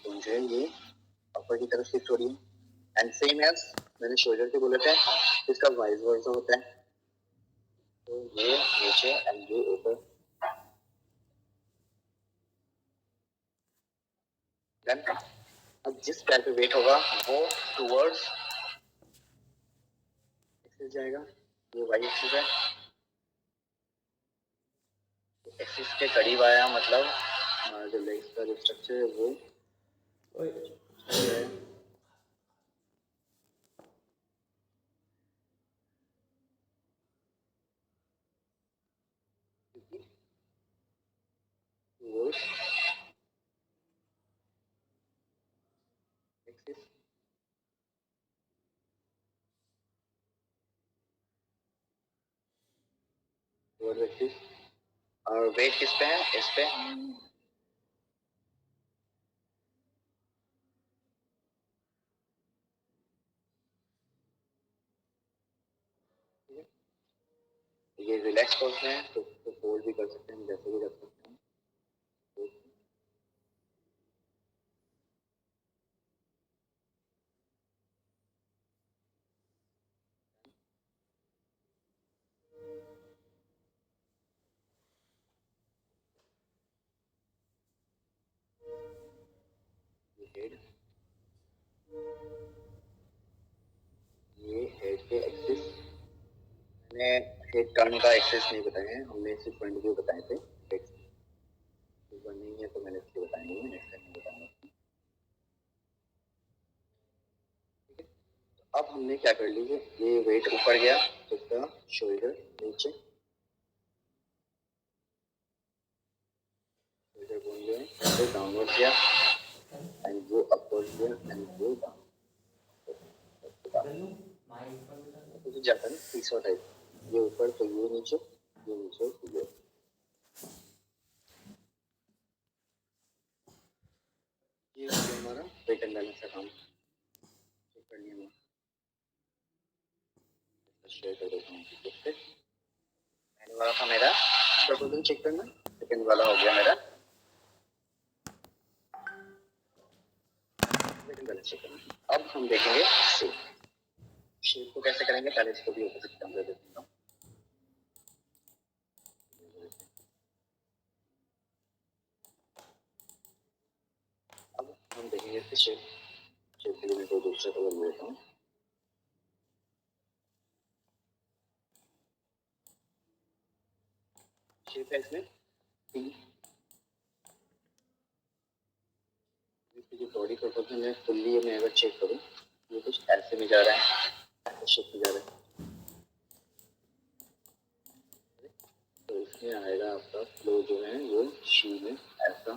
Bone जो है ये अपर की तरफ शिफ्ट हो रही है एंड सेम एज मैंने शोल्डर के बोला था इसका वाइस वर्सा होता है, तो ये नीचे एंड ये ऊपर। देन अब जिस पैर पे वेट होगा वो टुवर्ड्स एक्सिस जाएगा, ये वाई एक्सिस है, एक्सिस के करीब आया मतलब जो लेग्स का जो स्ट्रक्चर है वो एक्सिस एक्सिस। और वेट किस पे है, इस पे। ये रिलैक्स पोज में है तो फोल्ड भी कर सकते हैं, जैसे भी रख सकते हैं। हेड, ये हेड के एक्सिस, मैंने हेड टर्न का एक्सिस नहीं बताया है, हमने सिर्फ पॉइंट व्यू बताए थे। ऊपर नहीं है तो मैंने इसलिए बताएंगे, नेक्स्ट टाइम बताऊंगा। अब हमने क्या कर ली है, ये वेट ऊपर गया तो इसका शोल्डर नीचे, शोल्डर बोन जो है वो डाउनवर्ड गया एंड वो अपवर्ड गया एंड वो डाउन तो जाता है ना तीसरा टाइप, ये ऊपर तो ये नीचे, ये नीचे तो ये। ये हमारा वेट एंड बैलेंस का काम कर लिया मैं, शेयर कर देता हूँ पे। पहले वाला था मेरा प्रपोजल चेक करना, सेकंड वाला हो गया मेरा वेट एंड बैलेंस चेक करना। अब हम देखेंगे शेप, शेप को कैसे करेंगे, पहले इसको भी ऊपर से कम कर देता हूँ। अब हम देखेंगे इसके शेप, शेप के लिए मैं कोई दूसरा कलर ले लेता हूँ। शेप है इसमें टी, इसकी जो बॉडी प्रोपोर्शन है फुल्ली मैं अगर चेक करूँ ये कुछ ऐसे में जा रहा है, ऐसे शेप में जा रहा है, तो इसमें आएगा आपका फ्लो जो है वो शी में ऐसा।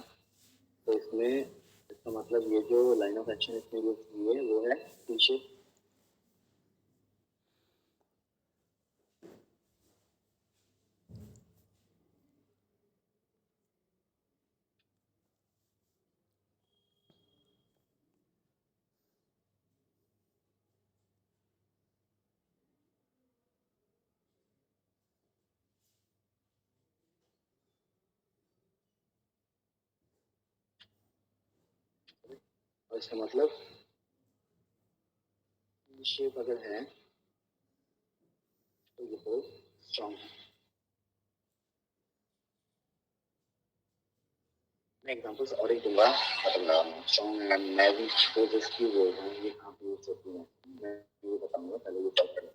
तो इसमें इसका मतलब ये जो लाइन ऑफ एक्शन इसमें यूज की है वो है टी शेप। और इसका मतलब शेप अगर है तो ये बहुत स्ट्रॉन्ग है। मैं एग्जांपल्स और एक दूंगा, स्ट्रॉन्ग एंड मैं भी पोजेस की बोल रहा हूँ, ये कहाँ पे यूज होती है मैं ये बताऊंगा, पहले ये चेक करें।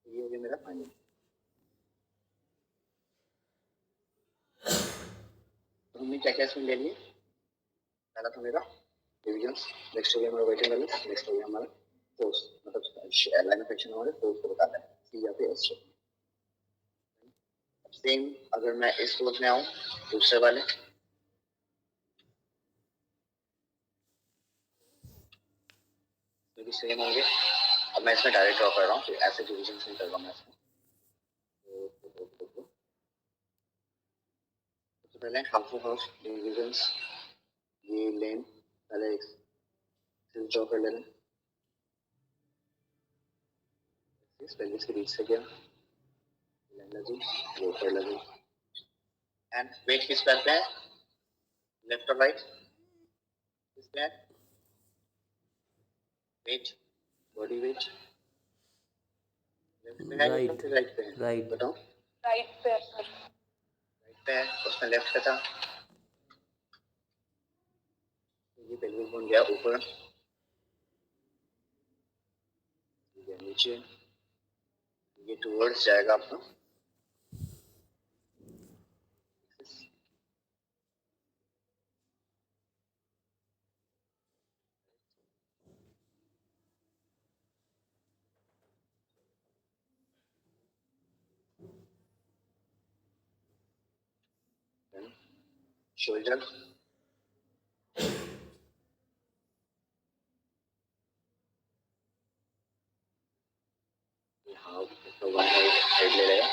ये हो गया मेरा फाइनल। तो हमने क्या क्या इसमें ले लिए, पहला था मेरा डिविजन्स, नेक्स्ट हो गया हमारा वेट एंड बैलेंस, नेक्स्ट हो गया हमारा फोर्स, मतलब लाइन ऑफ एक्शन हमारे फोर्स को बताता है सी या फिर एस शेप। सेम अगर मैं इस पोज में आऊँ दूसरे वाले, तो भी सेम होंगे। अब मैं इसमें डायरेक्ट ड्रॉ कर रहा हूँ, तो ऐसे डिविजन नहीं कर रहा हूँ मैं इसमें। तो पहले हाफ ऑफ हाफ डिविजन्स, ये लेन पहले एक ड्रॉ कर लेना, इस पहले इसके बीच से गया लेन लगी, वो ऊपर लगी एंड वेट किस पैर पे है, लेफ्ट और right, This back, weight, body weight, left पे है या राइट फिर राइट पे है? राइट बताओ। राइट पे है सर। राइट पे है, उसमें लेफ्ट का था। ये पेल्विक बोन गया ऊपर, ये नीचे, ये टुवर्ड्स जाएगा आपका। शोल्डर, हाँ तो वन साइड ले लेगा।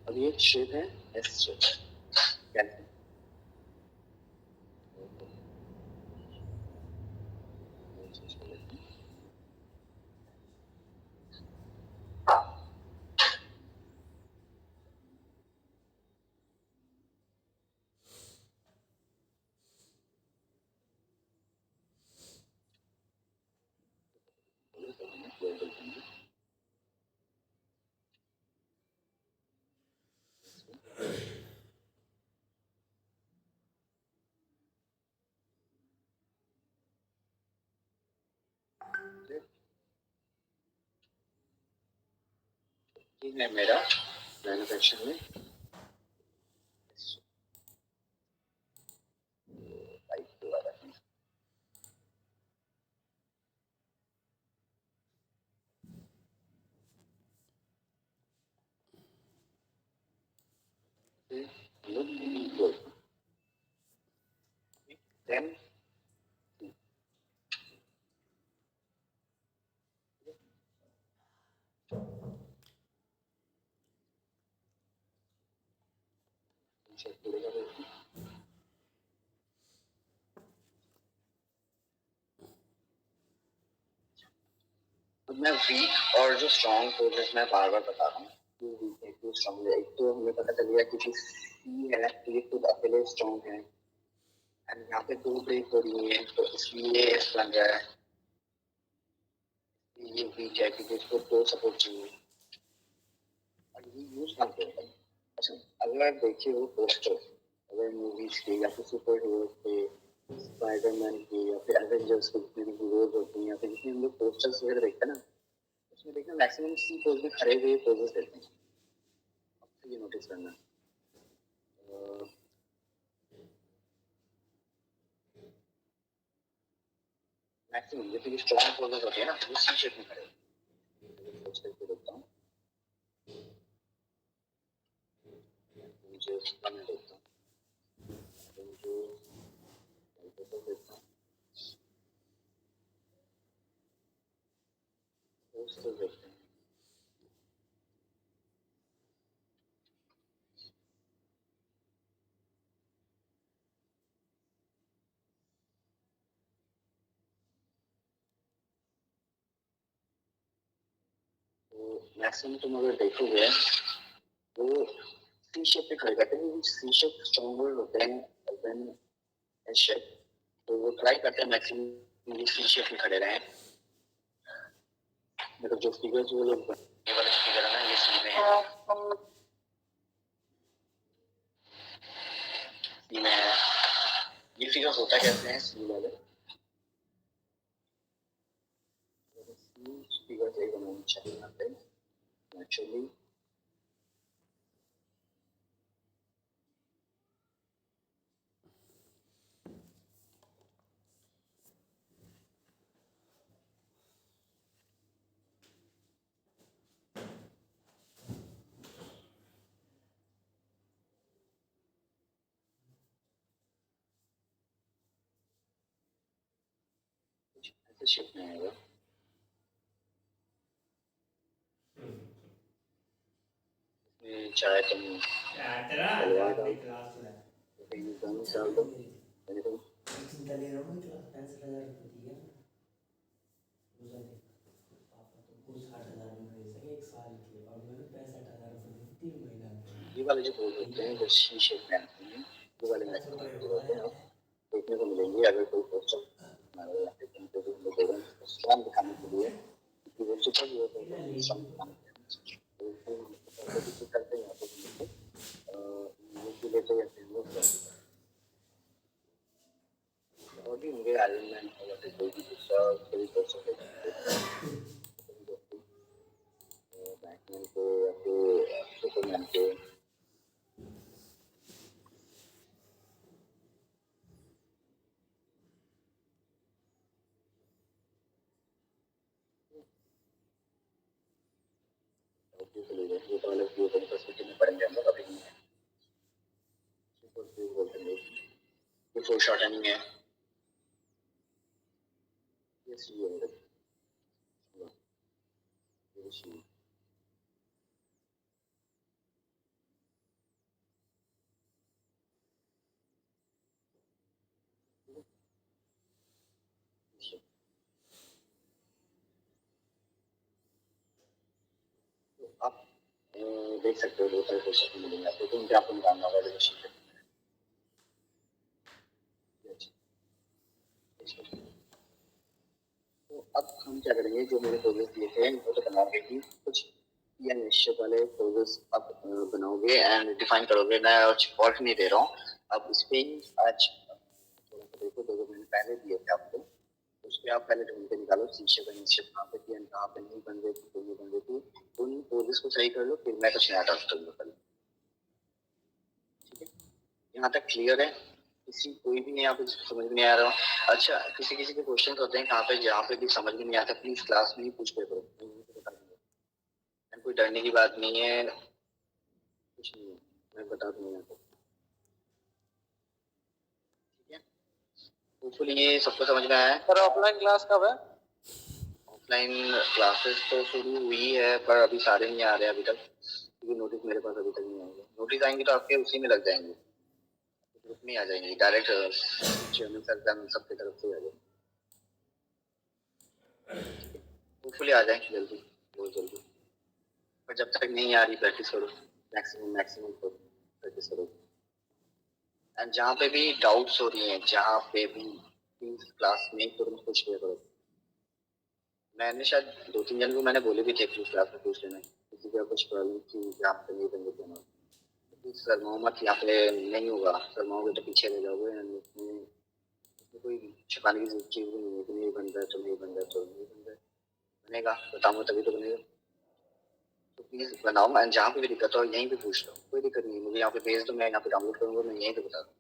अब ये शेप है एस शेप, कैसे? ये है मेरा मैन्युफैक्चर में टाइप वाला है। Look good. Then अब मैं वीक और जो स्ट्रॉन्ग पोजेस मैं बार बार बता रहा हूँ, एक तो स्ट्रॉन्ग है, एक तो हमें पता चल गया कि सी है ये खुद अकेले स्ट्रॉन्ग है, एंड यहाँ पे दो ब्रेक हो रही है तो इसलिए एस बन रहा है। ये वीक है क्योंकि इसको दो सपोर्ट चाहिए और ये यूज ना करें। अच्छा, अगर देखिए वो पोस्टर, अगर मूवीज के या फिर सुपर हीरो के, स्पाइडरमैन के या फिर एवेंजर्स के जितने भी हीरोज होते हैं या फिर जितने हम लोग पोस्टर्स वगैरह देखते हैं ना, उसमें देखना मैक्सिमम सी पोज में खड़े हुए पोजेस देते हैं। आपको ये नोटिस करना मैक्सिमम जैसे स्ट्रॉन्ग पोजेस होते हैं ना वो सी शेप में खड़े पोज करके देखता हूँ। मुझे उसका मैं देखता हूँ, मुझे देखता हूँ पोस्टर देखते हैं। तो मैक्सिमम तुम अगर देखोगे वो सी शेप पे खड़े करते हैं, सी शेप स्ट्रॉन्गर होते हैं देन एस शेप, तो वो ट्राई करते हैं मैक्सिमम सी शेप में खड़े रहें। मतलब जो फिगर्स वो लोग ये वाले फिगर है ना ये सी में है, सी में है। ये फिगर होता कैसे है सी वाले, सी फिगर से बनानी चाहिए यहाँ पे नेचुरली। ऐसे शेप में आएगा। चाहे तुम तेरा तलवार अपनी डाल क्लास है कहीं धनुष डाल दो anything। चिंता ले रहा हूँ क्लास 65,000 रुपये दिया रोजा दे पापा तुमको 60,000 में भेज सके एक साल के और मैंने 65,000 रुपये 3 महीना ये वाले जो बोल होते हैं जो शीशे पेन ये वाले मैच होते हैं देखने को मिलेंगे अगर कोई क्वेश्चन हमारे यहाँ पे इंटरव्यू में देगा स्वयं दिखाने के लिए कि वो सुपर हीरो को स्वयं दिखाने के लिए तो किसी करते हैं यहाँ पे ये भी लेते हैं फिर वो और भी होंगे आयरन मैन या फिर कोई भी दूसरा कोई क्वेश्चन बैटमैन को या फिर सुपरमैन को ये तो अलग व्यू है पर्सपेक्टिव में पढ़ेंगे हम लोग अभी नहीं है सुपर व्यू बोलते हैं ये फोर शॉट नहीं है ये सी है ये सी आप देख सकते हो बहुत सारे क्वेश्चन मिलेंगे आपको तो उनके आपको निकालना होगा रिलेशन तो अब हम क्या करेंगे जो मैंने प्रोग्रेस दिए थे वो तो बनाओगे ही कुछ या निश्चित वाले प्रोग्रेस आप बनाओगे एंड डिफाइन करोगे मैं वर्क नहीं दे रहा हूँ अब इस पे आज थोड़ा सा देखो जो मैंने पहले दिए थे आपको उस पर आप पहले ढूंढ के निकालो शीशे का निश्चित कहाँ पे थी कहाँ पे नहीं बन रही थी कोई नहीं बन रही थी उन प्रोग्रेस को सही कर लो फिर मैं कुछ नया टास्क करूँगा कल ठीक है यहाँ तक क्लियर है किसी कोई भी यहाँ पे समझ में नहीं आ रहा अच्छा किसी किसी के क्वेश्चन होते हैं कहाँ पे जहाँ पे भी समझ में नहीं आता प्लीज क्लास में ही पूछ पे करो कोई डरने की बात नहीं है कुछ नहीं है मैं बता दूंगा यहाँ पे ठीक है होपफुली ये सबको समझ में आया है सर ऑफलाइन क्लास कब है ऑफलाइन क्लासेस तो शुरू हुई है पर अभी सारे नहीं आ रहे अभी तक क्योंकि नोटिस मेरे पास अभी तक नहीं आएंगे नोटिस आएंगे तो आपके उसी में लग जाएंगे ग्रुप में आ जाएंगे डायरेक्ट चेयरमैन सर सबकी तरफ से आ जाएंगे होपफुली आ जाएंगे जल्दी बहुत जल्दी पर जब तक नहीं आ रही प्रैक्टिस करो मैक्सिमम प्रैक्टिस करो एंड जहाँ पे भी डाउट्स हो रही हैं जहाँ पे भी प्लीज क्लास में तुरंत पूछ लिया करो मैंने शायद 2-3 जन को मैंने बोले भी थे प्लीज क्लास में पूछ लेना किसी का कुछ प्रॉब्लम थी जहाँ पे नहीं बन रही प्लीज शर्माओ मत यहाँ पे नहीं होगा शर्माओगे तो पीछे रह जाओगे उसमें कोई छिपाने की चीज नहीं है कि नहीं बन रहा है तो नहीं बन रहा है तो नहीं बन रहा है बनेगा बताऊंगा तभी तो बनेगा तो प्लीज बनाओ एंड जहाँ पे भी दिक्कत हो यहीं पे पूछ लो कोई दिक्कत नहीं मुझे यहाँ पे भेज दो मैं यहाँ पे डाउनलोड करूंगा मैं यहीं पे बता दूँ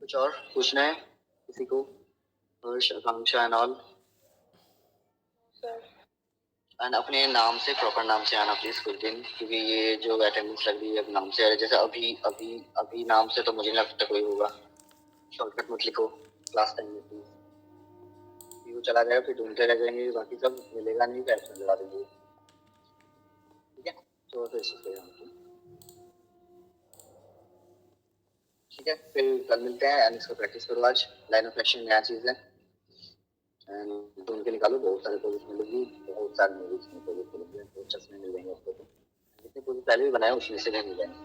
कुछ और पूछना है किसी को हर्ष आकांक्षा एंड ऑल एंड अपने नाम से प्रॉपर नाम से आना प्लीज कुछ दिन क्योंकि ये जो अटेंडेंस लग रही है अब नाम से आ रहा है जैसे अभी अभी अभी नाम से तो मुझे नहीं लगता कोई होगा शॉर्टकट मत लिखो क्लास टाइम में प्लीज वो चला जाएगा फिर ढूंढते रह जाएंगे बाकी सब मिलेगा नहीं तो एब्सेंट लगा देंगे ठीक है तो इसी से ठीक है फिर कल मिलते हैं एंड इसको प्रैक्टिस करो आज लाइन ऑफ एक्शन नया चीज है एंड ढूंढ के निकालो बहुत सारे प्रोजेक्ट मिलेंगी बहुत सारे मूवीज में प्रोजेक्ट मिलेंगे तो चश्मे मिल जाएंगे आपको तो जितने प्रोजेक्ट पहले भी बनाए उसमें से भी मिल जाएंगे